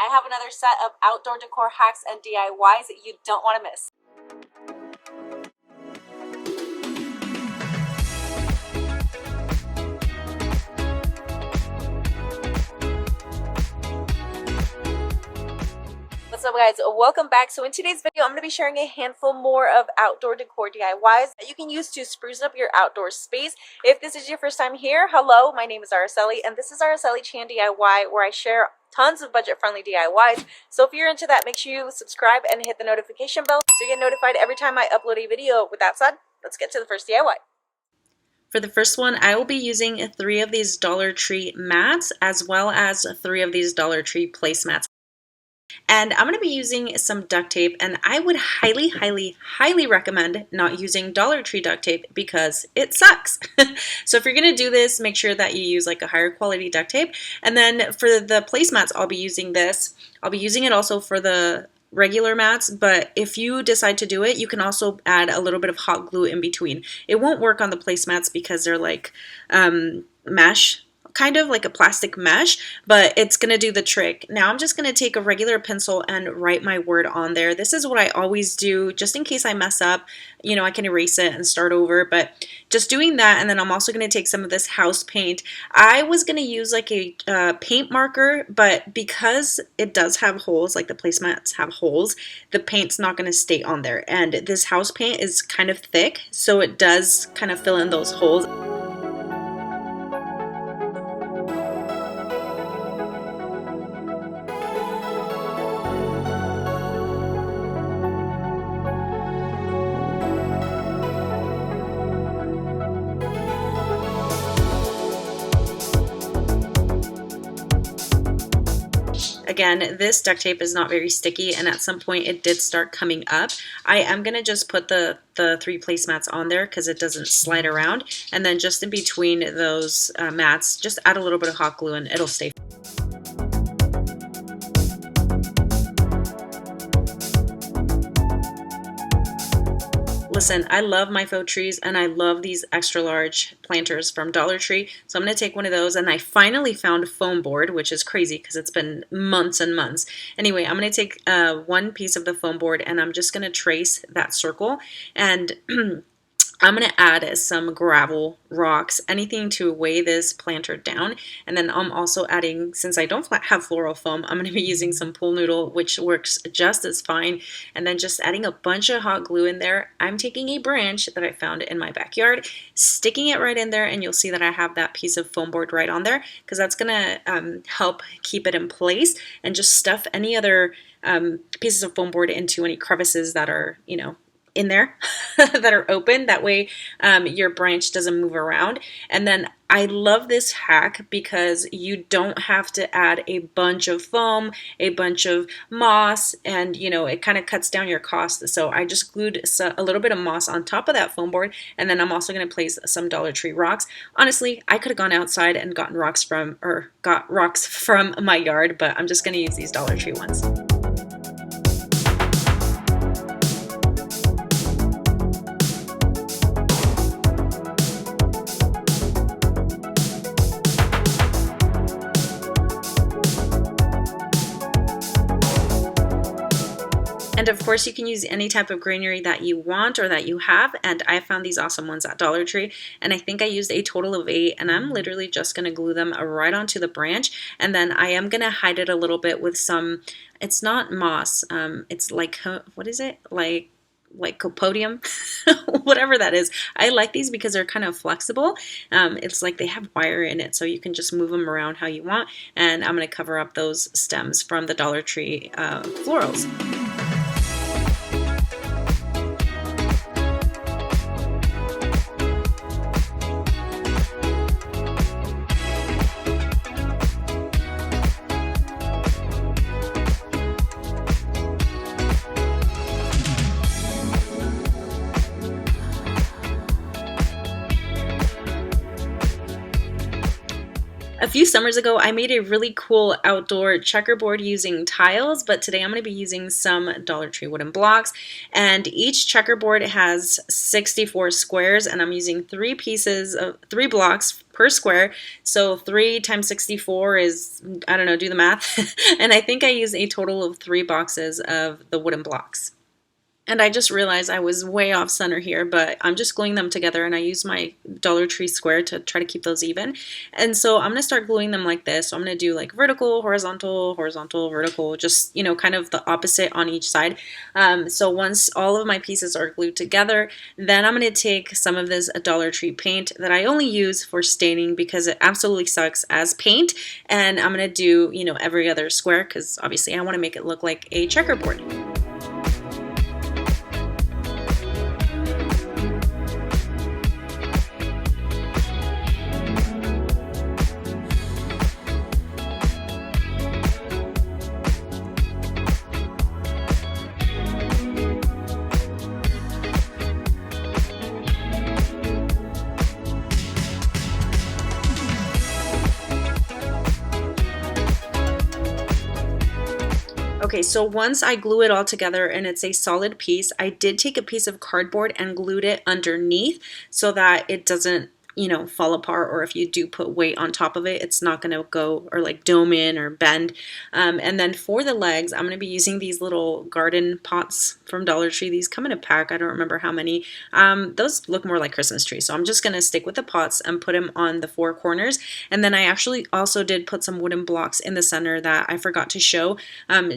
I have another set of outdoor decor hacks and DIYs that you don't want to miss. What's up, guys? Welcome back. So in today's video, I'm going to be sharing a handful more of outdoor decor DIYs that you can use to spruce up your outdoor space. If this is your first time here, hello, my name is Araceli, and this is Aracelichanyt DIY, where I share tons of budget-friendly DIYs. So if you're into that, make sure you subscribe and hit the notification bell so you get notified every time I upload a video. With that said, let's get to the first DIY. For the first one, I will be using 3 of these Dollar Tree mats as well as 3 of these Dollar Tree placemats. And I'm going to be using some duct tape, and I would highly recommend not using Dollar Tree duct tape because it sucks. So if you're going to do this, make sure that you use like a higher quality duct tape. And then for the placemats, I'll be using this. I'll be using it also for the regular mats, but if you decide to do it, you can also add a little bit of hot glue in between. It won't work on the placemats because they're like mesh, kind of like a plastic mesh, but it's gonna do the trick. Now I'm just gonna take a regular pencil and write my word on there. This is what I always do, just in case I mess up, you know, I can erase it and start over, but just doing that. And then I'm also gonna take some of this house paint. I was gonna use like a paint marker, but because it does have holes, like the placemats have holes, the paint's not gonna stay on there. And this house paint is kind of thick, so it does kind of fill in those holes. Again, this duct tape is not very sticky, and at some point it did start coming up. I am going to just put the 3 placemats on there because it doesn't slide around, and then just in between those mats, just add a little bit of hot glue and it'll stay. Listen, I love my faux trees, and I love these extra large planters from Dollar Tree. So I'm going to take one of those, and I finally found foam board, which is crazy because it's been months and months. Anyway, I'm going to take one piece of the foam board, and I'm just going to trace that circle, and I'm going to add some gravel, rocks, anything to weigh this planter down. And then I'm also adding, since I don't have floral foam, I'm going to be using some pool noodle, which works just as fine. And then just adding a bunch of hot glue in there. I'm taking a branch that I found in my backyard, sticking it right in there, and you'll see that I have that piece of foam board right on there, because that's going to help keep it in place, and just stuff any other pieces of foam board into any crevices that are, you know, in there that are open. That way your branch doesn't move around. And then I love this hack because you don't have to add a bunch of foam, a bunch of moss, and you know, it kind of cuts down your cost. So I just glued a little bit of moss on top of that foam board, and then I'm also going to place some Dollar Tree rocks. Honestly, I could have gone outside and got rocks from my yard, but I'm just going to use these Dollar Tree ones. And of course, you can use any type of greenery that you want or that you have. And I found these awesome ones at Dollar Tree. And I think I used a total of 8. And I'm literally just going to glue them right onto the branch. And then I am going to hide it a little bit with some, it's not moss. It's like, what is it? Like copodium, whatever that is. I like these because they're kind of flexible. It's like they have wire in it, so you can just move them around how you want. And I'm going to cover up those stems from the Dollar Tree florals. A few summers ago, I made a really cool outdoor checkerboard using tiles, but today I'm going to be using some Dollar Tree wooden blocks. And each checkerboard has 64 squares, and I'm using 3 blocks per square. So 3 times 64 is, I don't know, do the math. And I think I used a total of 3 boxes of the wooden blocks. And I just realized I was way off center here, but I'm just gluing them together, and I use my Dollar Tree square to try to keep those even. And so I'm going to start gluing them like this. So I'm going to do like vertical, horizontal, horizontal, vertical, just, you know, kind of the opposite on each side. So once all of my pieces are glued together, then I'm going to take some of this Dollar Tree paint that I only use for staining because it absolutely sucks as paint. And I'm going to do, you know, every other square because obviously I want to make it look like a checkerboard. Okay, so once I glue it all together and it's a solid piece, I did take a piece of cardboard and glued it underneath so that it doesn't, you know, fall apart, or if you do put weight on top of it, it's not going to go or like dome in or bend. And then for the legs, I'm going to be using these little garden pots from Dollar Tree. These come in a pack. I don't remember how many. Those look more like Christmas trees. So I'm just going to stick with the pots and put them on the 4 corners. And then I actually also did put some wooden blocks in the center that I forgot to show,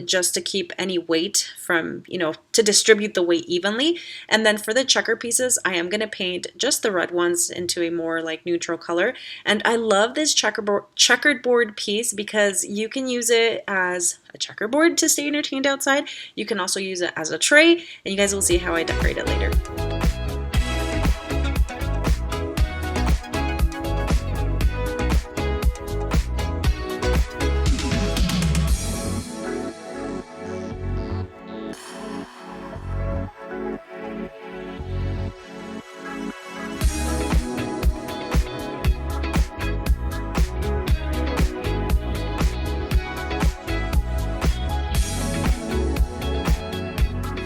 just to keep any weight from, you know, to distribute the weight evenly. And then for the checker pieces, I am going to paint just the red ones into a more like neutral color. And I love this checkered board piece because you can use it as a checkerboard to stay entertained outside. You can also use it as a tray, and you guys will see how I decorate it later.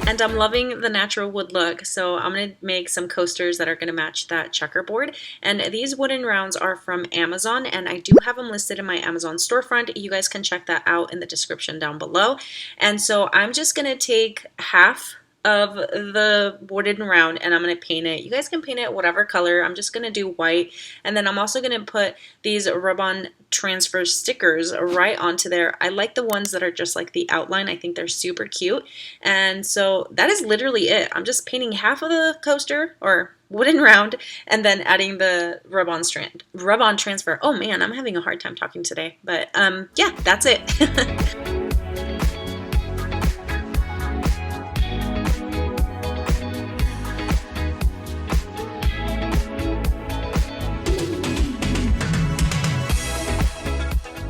And I'm loving the natural wood look, so I'm going to make some coasters that are going to match that checkerboard. And these wooden rounds are from Amazon, and I do have them listed in my Amazon storefront. You guys can check that out in the description down below. And so I'm just going to take half of the wooden round and I'm going to paint it. You guys can paint it whatever color. I'm just going to do white, and then I'm also going to put these rub-on transfer stickers right onto there. I like the ones that are just like the outline. I think they're super cute. And so that is literally it. I'm just painting half of the coaster or wooden round and then adding the rub-on transfer. Oh man, I'm having a hard time talking today, but yeah, that's it.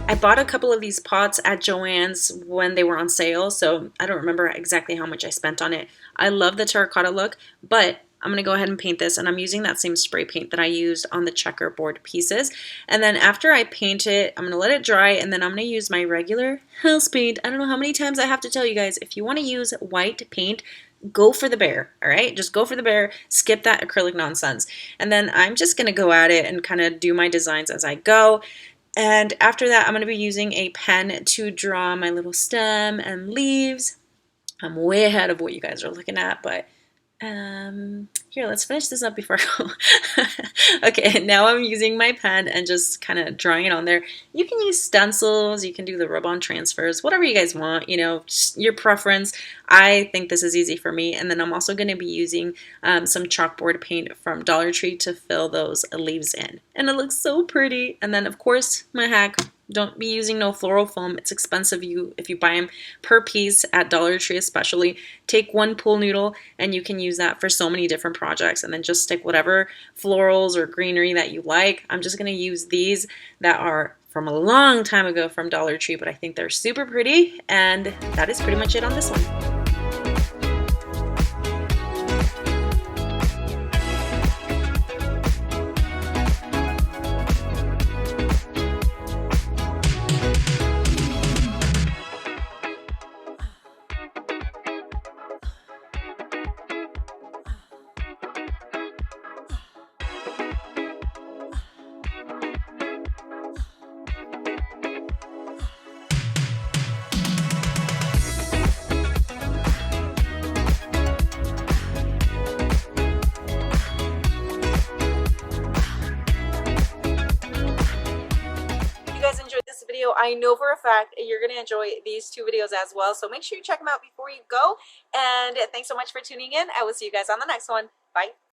I bought a couple of these pots at Joann's when they were on sale, so I don't remember exactly how much I spent on it. I love the terracotta look, but I'm going to go ahead and paint this, and I'm using that same spray paint that I used on the checkerboard pieces. And then after I paint it, I'm going to let it dry, and then I'm going to use my regular house paint. I don't know how many times I have to tell you guys, if you want to use white paint, go for the bear, all right? Just go for the bear, skip that acrylic nonsense. And then I'm just going to go at it and kind of do my designs as I go. And after that, I'm going to be using a pen to draw my little stem and leaves. I'm way ahead of what you guys are looking at, but here, let's finish this up before I go. Okay, now I'm using my pen and just kind of drawing it on there. You can use stencils, you can do the rub-on transfers, whatever you guys want, you know, just your preference. I think this is easy for me. And then I'm also going to be using some chalkboard paint from Dollar Tree to fill those leaves in. And it looks so pretty. And then, of course, my hack. Don't be using no floral foam. It's expensive if you buy them per piece at Dollar Tree especially. Take one pool noodle and you can use that for so many different projects, and then just stick whatever florals or greenery that you like. I'm just going to use these that are from a long time ago from Dollar Tree, but I think they're super pretty, and that is pretty much it on this one. I know for a fact you're going to enjoy these two videos as well. So make sure you check them out before you go. And thanks so much for tuning in. I will see you guys on the next one. Bye.